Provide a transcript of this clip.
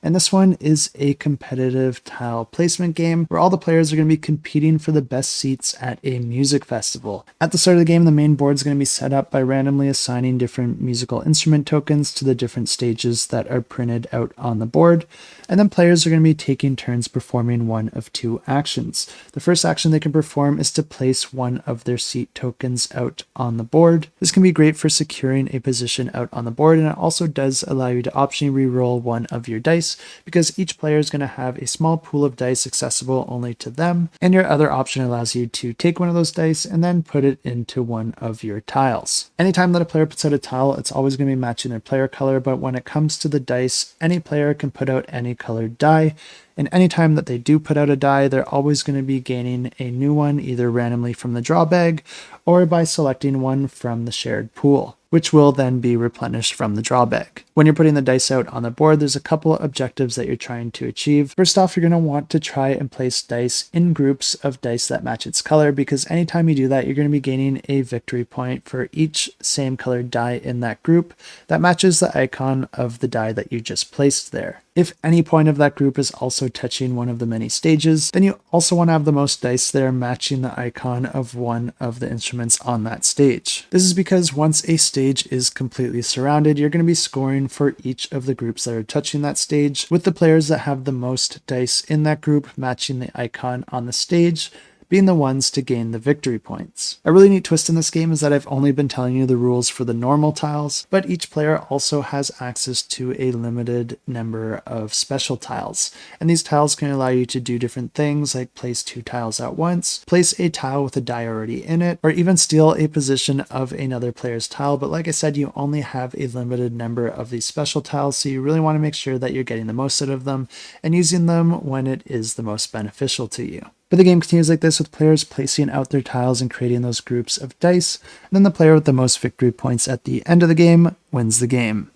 And this one is a competitive tile placement game where all the players are going to be competing for the best seats at a music festival. At the start of the game, the main board is going to be set up by randomly assigning different musical instrument tokens to the different stages that are printed out on the board. And then players are going to be taking turns performing one of two actions. The first action they can perform is to place one of their seat tokens out on the board. This can be great for securing a position out on the board, and it also does allow you to optionally re-roll one of your dice, because each player is going to have a small pool of dice accessible only to them, and your other option allows you to take one of those dice and then put it into one of your tiles. Anytime that a player puts out a tile, it's always going to be matching their player color, but when it comes to the dice, any player can put out any colored die, and anytime that they do put out a die, they're always going to be gaining a new one, either randomly from the draw bag or by selecting one from the shared pool, which will then be replenished from the draw bag. When you're putting the dice out on the board, there's a couple of objectives that you're trying to achieve. First off, you're going to want to try and place dice in groups of dice that match its color, because anytime you do that, you're going to be gaining a victory point for each same colored die in that group that matches the icon of the die that you just placed there. If any point of that group is also touching one of the many stages, then you also want to have the most dice there matching the icon of one of the instruments on that stage. This is because once a stage is completely surrounded, you're going to be scoring for each of the groups that are touching that stage, with the players that have the most dice in that group matching the icon on the stage being the ones to gain the victory points. A really neat twist in this game is that I've only been telling you the rules for the normal tiles, but each player also has access to a limited number of special tiles. And these tiles can allow you to do different things like place 2 tiles at once, place a tile with a die already in it, or even steal a position of another player's tile. But like I said, you only have a limited number of these special tiles, so you really want to make sure that you're getting the most out of them and using them when it is the most beneficial to you. But the game continues like this, with players placing out their tiles and creating those groups of dice, and then the player with the most victory points at the end of the game wins the game.